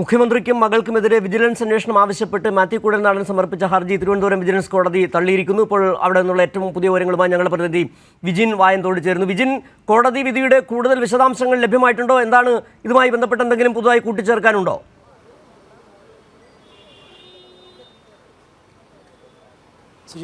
മുഖ്യമന്ത്രിക്കും മകൾക്കുമെതിരെ വിജിലൻസ് അന്വേഷണം ആവശ്യപ്പെട്ട് മാത്യു കുഴൽനാടൻ സമർപ്പിച്ച ഹർജി തിരുവനന്തപുരം വിജിലൻസ് കോടതി തള്ളിയിരിക്കുന്നു. ഇപ്പോൾ അവിടെ നിന്നുള്ള ഏറ്റവും പുതിയ വിവരങ്ങളുമായി ഞങ്ങളുടെ പ്രതിനിധി വിജിൻ വായന്തോട് ചേരുന്നു. വിജിൻ, കോടതി വിധിയുടെ കൂടുതൽ വിശദാംശങ്ങൾ ലഭ്യമായിട്ടുണ്ടോ? എന്താണ് ഇതുമായി ബന്ധപ്പെട്ട് എന്തെങ്കിലും പുതുതായി കൂട്ടിച്ചേർക്കാനുണ്ടോ?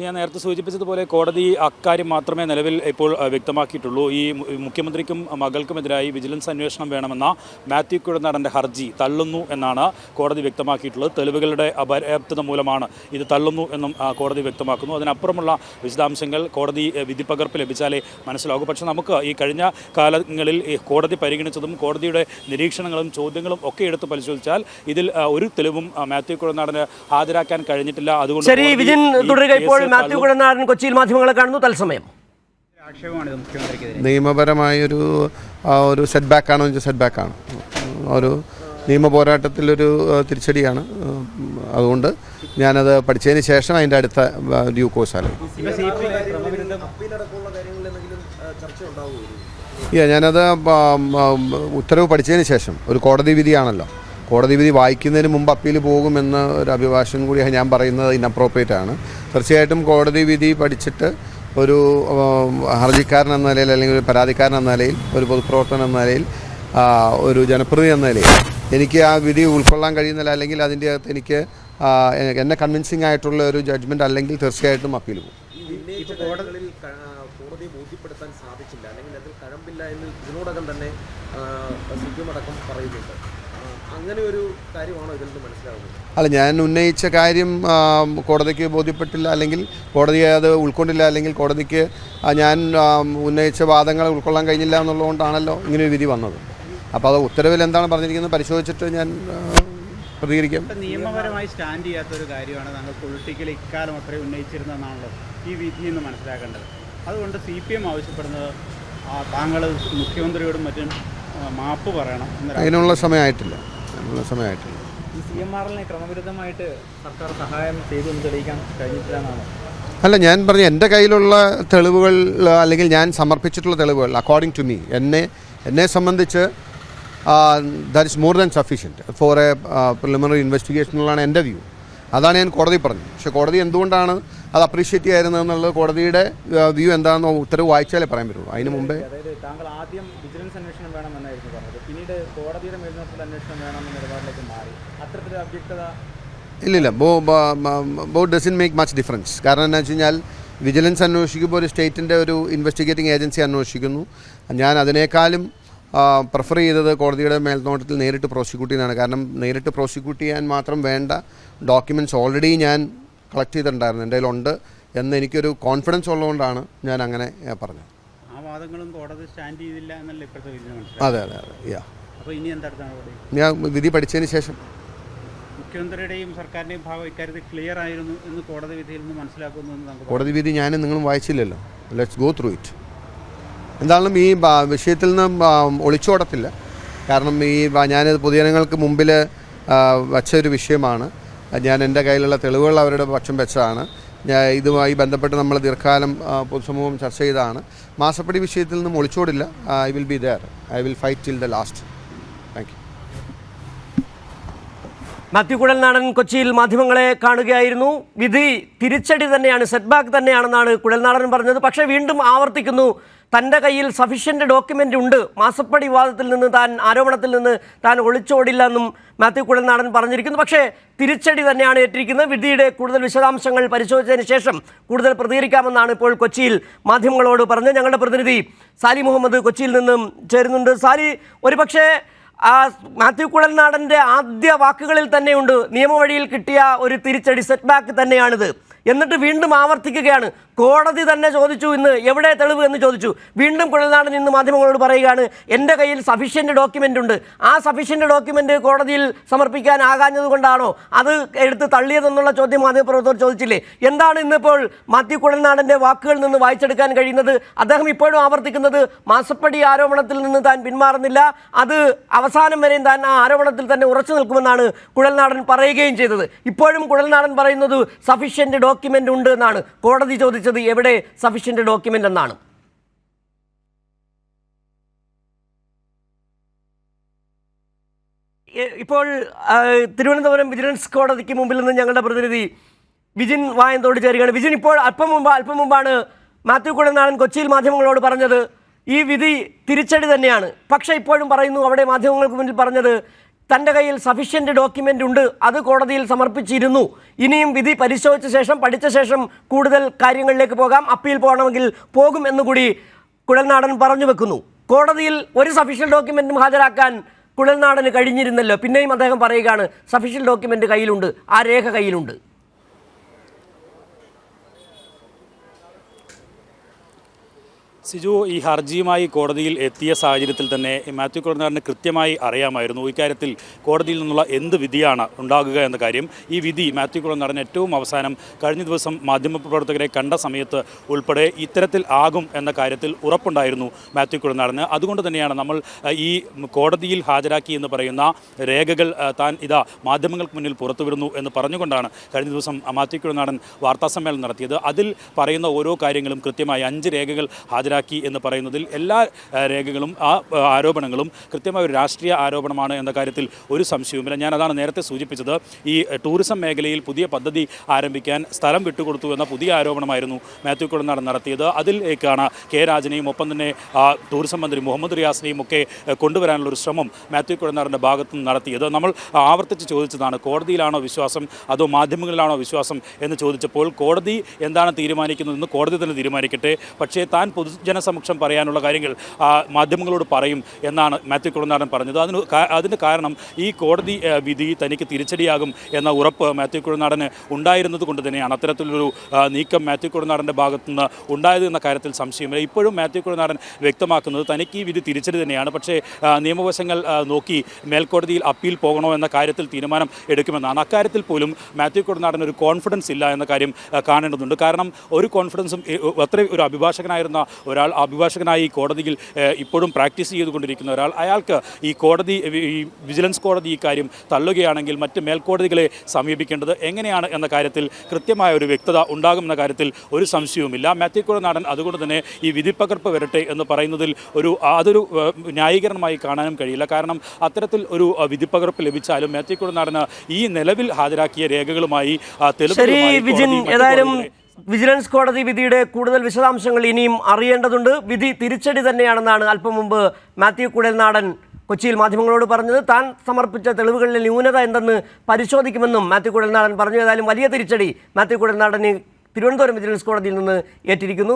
ഞാൻ നേരത്തെ സൂചിപ്പിച്ചതുപോലെ കോടതി അക്കാര്യം മാത്രമേ നിലവിൽ ഇപ്പോൾ വ്യക്തമാക്കിയിട്ടുള്ളൂ. ഈ മുഖ്യമന്ത്രിക്കും മകൾക്കുമെതിരായി വിജിലൻസ് അന്വേഷണം വേണമെന്ന മാത്യു കുഴൽനാടൻ്റെ ഹർജി തള്ളുന്നു എന്നാണ് കോടതി വ്യക്തമാക്കിയിട്ടുള്ളത്. തെളിവുകളുടെ അപര്യാപ്തത മൂലമാണ് ഇത് തള്ളുന്നു എന്നും കോടതി വ്യക്തമാക്കുന്നു. അതിനപ്പുറമുള്ള വിശദാംശങ്ങൾ കോടതി വിധിപ്പകർപ്പ് ലഭിച്ചാലേ മനസ്സിലാകൂ. പക്ഷേ നമുക്ക് ഈ കഴിഞ്ഞ കാലങ്ങളിൽ കോടതി പരിഗണിച്ചതും കോടതിയുടെ നിരീക്ഷണങ്ങളും ചോദ്യങ്ങളും ഒക്കെ എടുത്ത് പരിശോധിച്ചാൽ ഇതിൽ ഒരു തെളിവും മാത്യു കുഴൽനാടന് ഹാജരാക്കാൻ കഴിഞ്ഞിട്ടില്ല. അതുകൊണ്ട് മാത്യു കുഴൽനാടൻ കൊച്ചിയിൽ മാധ്യമങ്ങളെ കാണുന്നു. തത്സമയം നിയമപരമായൊരു സെറ്റ് ബാക്ക് ആണോ എന്ന് സെറ്റ് ബാക്ക് ആണ്, ഒരു നിയമ പോരാട്ടത്തിലൊരു തിരിച്ചടിയാണ്. അതുകൊണ്ട് ഞാനത് പഠിച്ചതിന് ശേഷം അതിൻ്റെ അടുത്ത ഡ്യൂ കോഴ്സ് ആലോചിക്കും. ഞാനത് ഉത്തരവ് പഠിച്ചതിന് ശേഷം, ഒരു കോടതി വിധിയാണല്ലോ, കോടതി വിധി വായിക്കുന്നതിന് മുമ്പ് അപ്പീൽ പോകുമെന്ന ഒരു അഭിഭാഷകൻ കൂടി ഞാൻ പറയുന്നത് ഇൻഅപ്രോപ്രിയേറ്റ് ആണ്. തീർച്ചയായിട്ടും കോടതി വിധി പഠിച്ചിട്ട് ഒരു ഹർജിക്കാരൻ എന്ന നിലയിൽ, അല്ലെങ്കിൽ ഒരു പരാതിക്കാരൻ എന്ന നിലയിൽ, ഒരു പൊതുപ്രവർത്തകൻ എന്ന നിലയിൽ, ഒരു ജനപ്രതിനിധി എന്ന നിലയിൽ എനിക്ക് ആ വിധി ഉൾക്കൊള്ളാൻ കഴിയുന്നില്ല, അല്ലെങ്കിൽ അതിൻ്റെ അകത്ത് എനിക്ക് എന്നെ കൺവിൻസിംഗ് ആയിട്ടുള്ള ഒരു ജഡ്ജ്മെൻറ്റ് അല്ലെങ്കിൽ തീർച്ചയായിട്ടും അപ്പീൽ പോകും. കോടതിയെ ബോധ്യപ്പെടുത്താൻ സാധിച്ചില്ല, അല്ലെങ്കിൽ അതിൽ കഴമ്പില്ല എന്ന് ഇതിനോടകം തന്നെ സിപിഎം അടക്കം പറയുന്നുണ്ട്. അങ്ങനെ ഒരു കാര്യമാണോ ഇതിൽ നിന്ന് മനസ്സിലാവുന്നത്? അല്ല, ഞാൻ ഉന്നയിച്ച കാര്യം കോടതിക്ക് ബോധ്യപ്പെട്ടില്ല, അല്ലെങ്കിൽ കോടതിയെ അത് ഉൾക്കൊണ്ടില്ല, അല്ലെങ്കിൽ കോടതിക്ക് ഞാൻ ഉന്നയിച്ച വാദങ്ങൾ ഉൾക്കൊള്ളാൻ കഴിഞ്ഞില്ല എന്നുള്ളതുകൊണ്ടാണല്ലോ ഇങ്ങനൊരു വിധി വന്നത്. അപ്പോൾ അത് ഉത്തരവിൽ എന്താണ് പറഞ്ഞിരിക്കുന്നത് പരിശോധിച്ചിട്ട് ഞാൻ പ്രതികരിക്കാം. നിയമപരമായി സ്റ്റാൻഡ് ചെയ്യാത്തൊരു കാര്യമാണ് താങ്കൾ പൊളിറ്റിക്കലി ഇക്കാലം അത്രയും ഉന്നയിച്ചിരുന്നതെന്നാണല്ലോ ഈ വിധി എന്ന് മനസ്സിലാക്കേണ്ടത്. അതുകൊണ്ട് CPM ആവശ്യപ്പെടുന്നത് താങ്കൾ മുഖ്യമന്ത്രിയോടും മറ്റും മാപ്പ് പറയണം. അതിനുള്ള സമയമായിട്ടില്ല. ഈ CMRL ക്രമവിരുദ്ധമായിട്ട് സർക്കാർ സഹായം ചെയ്തു എന്ന് തെളിയിക്കാൻ കഴിഞ്ഞിട്ടില്ലെന്നാണ്. അല്ല, ഞാൻ പറഞ്ഞ എൻ്റെ കയ്യിലുള്ള തെളിവുകൾ, അല്ലെങ്കിൽ ഞാൻ സമർപ്പിച്ചിട്ടുള്ള തെളിവുകൾ, അക്കോർഡിംഗ് ടു മീ, എന്നെ സംബന്ധിച്ച് that is more than sufficient four A preliminary investigation എന്നുള്ളതാണ് എൻ്റെ വ്യൂ. അതാണ് ഞാൻ കോടതി പറഞ്ഞത്. പക്ഷേ കോടതി എന്തുകൊണ്ടാണ് അത് അപ്രീഷിയേറ്റ് ചെയ്യായിരുന്നതെന്നുള്ളത്, കോടതിയുടെ വ്യൂ എന്താണെന്ന് ഉത്തരവ് വായിച്ചാലേ പറയാൻ പറ്റുള്ളൂ. അതിന് മുമ്പേ താങ്കൾ ആദ്യം വിജിലൻസ് അന്വേഷണം വേണമെന്നായിരുന്നു പറഞ്ഞത്, പിന്നീട് കോടതിയുടെ മേൽനോട്ടത്തിൽ അന്വേഷണം വേണമെന്ന നിലപാടിലേക്ക് മാറി. അത്തരത്തിലൊരു അവ്യക്തത ഇല്ലില്ല. Both doesn't make much difference. കാരണം എന്താ വെച്ച് കഴിഞ്ഞാൽ, വിജിലൻസ് അന്വേഷിക്കുമ്പോൾ ഒരു സ്റ്റേറ്റിൻ്റെ ഒരു ഇൻവെസ്റ്റിഗേറ്റിംഗ് ഏജൻസി അന്വേഷിക്കുന്നു. ഞാൻ അതിനേക്കാളും പ്രിഫർ ചെയ്തത് കോടതിയുടെ മേൽനോട്ടത്തിൽ നേരിട്ട് പ്രോസിക്യൂട്ട് ചെയ്യുന്നതാണ്. കാരണം നേരിട്ട് പ്രോസിക്യൂട്ട് ചെയ്യാൻ മാത്രം വേണ്ട ഡോക്യുമെൻറ്റ്സ് ഓൾറെഡി ഞാൻ കളക്ട് ചെയ്തിട്ടുണ്ടായിരുന്നു, എൻ്റെ കയ്യിലുണ്ട് എന്ന് എനിക്കൊരു കോൺഫിഡൻസ് ഉള്ളതുകൊണ്ടാണ് ഞാൻ അങ്ങനെ പറഞ്ഞത്. ആ വാദങ്ങളും കോടതി സ്റ്റാൻഡ് ചെയ്തില്ല എന്നല്ല ഇപ്പോഴത്തെ വിധി. അതെ. അപ്പോൾ ഇനി എന്താണ് ഞാൻ വിധി പഠിച്ചതിന് ശേഷം. മുഖ്യമന്ത്രിയുടെയും സർക്കാരിൻ്റെയും ഭാഗം ഇക്കാര്യത്തിൽ ക്ലിയർ ആയിരുന്നു എന്ന് കോടതി വിധിയിൽ നിന്ന് മനസ്സിലാക്കുന്നു. കോടതി വിധി ഞാനും നിങ്ങളും വായിച്ചില്ലല്ലോ. Let's go through it. എന്തായാലും ഈ വിഷയത്തിൽ നിന്ന് ഒളിച്ചോടത്തില്ല. കാരണം ഞാനിത് പൊതുജനങ്ങൾക്ക് മുമ്പിൽ വച്ചൊരു വിഷയമാണ്. ഞാൻ എൻ്റെ കയ്യിലുള്ള തെളിവുകൾ അവരുടെ പക്ഷം വെച്ചതാണ്. ഇതുമായി ബന്ധപ്പെട്ട് നമ്മൾ ദീർഘകാലം പൊതുസമൂഹം ചർച്ച ചെയ്തതാണ്. മാസപ്പടി വിഷയത്തിൽ നിന്നും ഒളിച്ചോടില്ല. I will be there. I will fight till the last. Thank you. Mathew Kuzhalnadan കൊച്ചിയിൽ മാധ്യമങ്ങളെ കാണുകയായിരുന്നു. വിധി തിരിച്ചടി തന്നെയാണ്, സെറ്റ് ബാക്ക് തന്നെയാണെന്നാണ് കുഴൽനാടൻ പറഞ്ഞത്. പക്ഷേ വീണ്ടും ആവർത്തിക്കുന്നു, തൻ്റെ കയ്യിൽ സഫീഷ്യൻ്റ് ഡോക്യുമെൻ്റ് ഉണ്ട്. മാസപ്പടി വിവാദത്തിൽ നിന്ന് ആരോപണത്തിൽ നിന്ന് താൻ ഒളിച്ചോടില്ല എന്നും മാത്യു കുഴൽനാടൻ പറഞ്ഞിരിക്കുന്നു. പക്ഷേ തിരിച്ചടി തന്നെയാണ് ഏറ്റിരിക്കുന്നത്. വിധിയുടെ കൂടുതൽ വിശദാംശങ്ങൾ പരിശോധിച്ചതിന് ശേഷം കൂടുതൽ പ്രതികരിക്കാമെന്നാണ് ഇപ്പോൾ കൊച്ചിയിൽ മാധ്യമങ്ങളോട് പറഞ്ഞത്. ഞങ്ങളുടെ പ്രതിനിധി സാലി മുഹമ്മദ് കൊച്ചിയിൽ നിന്നും ചേരുന്നുണ്ട്. സാലി, ഒരുപക്ഷേ മാത്യു കുഴൽനാടൻ്റെ ആദ്യ വാക്കുകളിൽ തന്നെയുണ്ട് നിയമവഴിയിൽ കിട്ടിയ ഒരു തിരിച്ചടി, സെറ്റ് ബാക്ക് തന്നെയാണിത്. എന്നിട്ട് വീണ്ടും ആവർത്തിക്കുകയാണ്, കോടതി തന്നെ ചോദിച്ചു ഇന്ന് എവിടെ തെളിവ് എന്ന് ചോദിച്ചു. വീണ്ടും കുഴൽനാടൻ ഇന്ന് മാധ്യമങ്ങളോട് പറയുകയാണ്, എൻ്റെ കയ്യിൽ സഫീഷ്യൻ്റ് ഡോക്യുമെൻ്റ് ഉണ്ട്. ആ സഫീഷ്യൻ്റ് ഡോക്യുമെൻ്റ് കോടതിയിൽ സമർപ്പിക്കാൻ ആകാഞ്ഞത് കൊണ്ടാണോ അത് എടുത്ത് തള്ളിയതെന്നുള്ള ചോദ്യം മാധ്യമപ്രവർത്തകർ ചോദിച്ചില്ലേ? എന്താണ് ഇന്നിപ്പോൾ മാത്യു കുഴൽനാടൻ്റെ വാക്കുകളിൽ നിന്ന് വായിച്ചെടുക്കാൻ കഴിയുന്നത്? അദ്ദേഹം ഇപ്പോഴും ആവർത്തിക്കുന്നത് മാസപ്പടി ആരോപണത്തിൽ നിന്ന് താൻ പിന്മാറുന്നില്ല, അത് അവസാനം വരെയും താൻ ആ ആരോപണത്തിൽ തന്നെ ഉറച്ചു നിൽക്കുമെന്നാണ് കുഴൽനാടൻ പറയുകയും ചെയ്തത്. ഇപ്പോഴും കുഴൽനാടൻ പറയുന്നത് സഫീഷ്യൻ്റ് ഡോക്യുമെൻ്റ് ഉണ്ട് എന്നാണ്. കോടതി ചോദിച്ചത് എവിടെ സഫീഷ്യൻ്റ് ഡോക്യുമെൻ്റ് എന്നാണ്. ഇപ്പോൾ തിരുവനന്തപുരം വിജിലൻസ് കോടതിക്ക് മുമ്പിൽ നിന്ന് ഞങ്ങളുടെ പ്രതിനിധി വിജിൻ വായന്തോട് ചേരുകയാണ്. വിജിൻ, ഇപ്പോൾ അല്പം മുമ്പാണ് മാത്യു കുഴൽനാടൻ കൊച്ചിയിൽ മാധ്യമങ്ങളോട് പറഞ്ഞത് ഈ വിധി തിരിച്ചടി തന്നെയാണ്. പക്ഷേ ഇപ്പോഴും പറയുന്നു, അവിടെ മാധ്യമങ്ങൾക്ക് മുന്നിൽ പറഞ്ഞത് തൻ്റെ കയ്യിൽ സഫീഷ്യൻ്റ് ഡോക്യുമെൻ്റ് ഉണ്ട്, അത് കോടതിയിൽ സമർപ്പിച്ചിരുന്നു. ഇനിയും വിധി പരിശോധിച്ച ശേഷം, പഠിച്ച ശേഷം കൂടുതൽ കാര്യങ്ങളിലേക്ക് പോകാം, അപ്പീൽ പോകണമെങ്കിൽ പോകും എന്നുകൂടി കുഴൽനാടൻ പറഞ്ഞു വെക്കുന്നു. കോടതിയിൽ ഒരു സഫീഷ്യൻ്റ് ഡോക്യുമെൻറ്റും ഹാജരാക്കാൻ കുഴൽനാടന് കഴിഞ്ഞിരുന്നല്ലോ. പിന്നെയും അദ്ദേഹം പറയുകയാണ് സഫീഷ്യൻ്റ് ഡോക്യുമെൻ്റ് കയ്യിലുണ്ട്, ആ രേഖ കയ്യിലുണ്ട്. സിജു, ഈ ഹർജിയുമായി കോടതിയിൽ എത്തിയ സാഹചര്യത്തിൽ തന്നെ മാത്യു കുഴൽനാടന് കൃത്യമായി അറിയാമായിരുന്നു ഇക്കാര്യത്തിൽ കോടതിയിൽ നിന്നുള്ള എന്ത് വിധിയാണ് ഉണ്ടാകുക എന്ന കാര്യം. ഈ വിധി മാത്യു കുഴൽനാടൻ ഏറ്റവും അവസാനം കഴിഞ്ഞ ദിവസം മാധ്യമപ്രവർത്തകരെ കണ്ട സമയത്ത് ഉൾപ്പെടെ ഇത്തരത്തിൽ ആകും എന്ന കാര്യത്തിൽ ഉറപ്പുണ്ടായിരുന്നു മാത്യു കുഴൽനാടന്. അതുകൊണ്ട് തന്നെയാണ് നമ്മൾ ഈ കോടതിയിൽ ഹാജരാക്കി എന്ന് പറയുന്ന രേഖകൾ താൻ ഇതാ മാധ്യമങ്ങൾക്ക് മുന്നിൽ പുറത്തുവിടുന്നു എന്ന് പറഞ്ഞുകൊണ്ടാണ് കഴിഞ്ഞ ദിവസം മാത്യു കുഴൽനാടൻ വാർത്താസമ്മേളനം നടത്തിയത്. അതിൽ പറയുന്ന ഓരോ കാര്യങ്ങളും കൃത്യമായി 5 രേഖകൾ ഹാജരാക്കി എന്ന് പറയുന്നതിൽ എല്ലാ രേഖകളും ആ ആരോപണങ്ങളും കൃത്യമായ ഒരു രാഷ്ട്രീയ ആരോപണമാണ് എന്ന കാര്യത്തിൽ ഒരു സംശയവുമില്ല. ഞാൻ അതാണ് നേരത്തെ സൂചിപ്പിച്ചത്. ഈ ടൂറിസം മേഖലയിൽ പുതിയ പദ്ധതി ആരംഭിക്കാൻ സ്ഥലം വിട്ടുകൊടുത്തു എന്ന പുതിയ ആരോപണമായിരുന്നു മാത്യു കുഴൽനാടൻ നടത്തിയത്. അതിലേക്കാണ് കെ രാജനെയും ഒപ്പം തന്നെ ടൂറിസം മന്ത്രി മുഹമ്മദ് റിയാസിനെയും ഒക്കെ കൊണ്ടുവരാനുള്ള ഒരു ശ്രമം മാത്യു കുഴൽനാടൻ്റെ ഭാഗത്തു നിന്ന് നടത്തിയത്. നമ്മൾ ആവർത്തിച്ച് ചോദിച്ചതാണ്, കോടതിയിലാണോ വിശ്വാസം അതോ മാധ്യമങ്ങളിലാണോ വിശ്വാസം എന്ന് ചോദിച്ചപ്പോൾ കോടതി എന്താണ് തീരുമാനിക്കുന്നതെന്ന് കോടതി തന്നെ തീരുമാനിക്കട്ടെ, പക്ഷേ താൻ ജനസമക്ഷം പറയാനുള്ള കാര്യങ്ങൾ മാധ്യമങ്ങളോട് പറയും എന്നാണ് മാത്യു കുഴൽനാടൻ പറഞ്ഞത്. അതിന് കാരണം ഈ കോടതി വിധി തനിക്ക് തിരിച്ചടിയാകും എന്ന ഉറപ്പ് മാത്യു കുഴൽനാടന് ഉണ്ടായിരുന്നത് കൊണ്ട് തന്നെയാണ് അത്തരത്തിലൊരു നീക്കം മാത്യു കുഴൽനാടൻ്റെ ഭാഗത്തുനിന്ന് ഉണ്ടായത് എന്ന കാര്യത്തിൽ സംശയമില്ല. ഇപ്പോഴും മാത്യു കുഴൽനാടൻ വ്യക്തമാക്കുന്നത് തനിക്ക് ഈ വിധി തിരിച്ചടി തന്നെയാണ്, പക്ഷേ നിയമവശങ്ങൾ നോക്കി മേൽക്കോടതിയിൽ അപ്പീൽ പോകണോ എന്ന കാര്യത്തിൽ തീരുമാനം എടുക്കുമെന്നാണ്. അക്കാര്യത്തിൽ പോലും മാത്യു കുഴൽനാടന് ഒരു കോൺഫിഡൻസ് ഇല്ല എന്ന കാര്യം കാണേണ്ടതുണ്ട്. കാരണം ഒരു കോൺഫിഡൻസും അത്രയും ഒരു അഭിഭാഷകനായിരുന്ന ഒരാൾ, അഭിഭാഷകനായി കോടതിയിൽ ഇപ്പോഴും പ്രാക്ടീസ് ചെയ്തുകൊണ്ടിരിക്കുന്ന ഒരാൾ, അയാൾക്ക് ഈ കോടതി, ഈ വിജിലൻസ് കോടതി ഈ കാര്യം തള്ളുകയാണെങ്കിൽ മറ്റ് മേൽക്കോടതികളെ സമീപിക്കേണ്ടത് എങ്ങനെയാണ് എന്ന കാര്യത്തിൽ കൃത്യമായ ഒരു വ്യക്തത ഉണ്ടാകുമെന്ന കാര്യത്തിൽ ഒരു സംശയവുമില്ല. മാത്യു കുഴൽനാടൻ അതുകൊണ്ട് തന്നെ ഈ വിധിപ്പകർപ്പ് വരട്ടെ എന്ന് പറയുന്നതിൽ അതൊരു ന്യായീകരണമായി കാണാനും കഴിയില്ല. കാരണം അത്തരത്തിൽ ഒരു വിധിപ്പകർപ്പ് ലഭിച്ചാലും മാത്യു കുഴൽനാടന് ഈ നിലവിൽ ഹാജരാക്കിയ രേഖകളുമായി തെളിവുകളുമായി വിജിലൻസ് കോടതി വിധിയുടെ കൂടുതൽ വിശദാംശങ്ങൾ ഇനിയും അറിയേണ്ടതുണ്ട്. വിധി തിരിച്ചടി തന്നെയാണെന്നാണ് അല്പം മുമ്പ് മാത്യു കുഴൽനാടൻ കൊച്ചിയിൽ മാധ്യമങ്ങളോട് പറഞ്ഞത്. താൻ സമർപ്പിച്ച തെളിവുകളിലെ ന്യൂനത എന്തെന്ന് പരിശോധിക്കുമെന്നും മാത്യു കുഴൽനാടൻ പറഞ്ഞു. ഏതായാലും വലിയ തിരിച്ചടി മാത്യു കുഴൽനാടന് തിരുവനന്തപുരം വിജിലൻസ് കോടതിയിൽ നിന്ന് ഏറ്റിരിക്കുന്നു.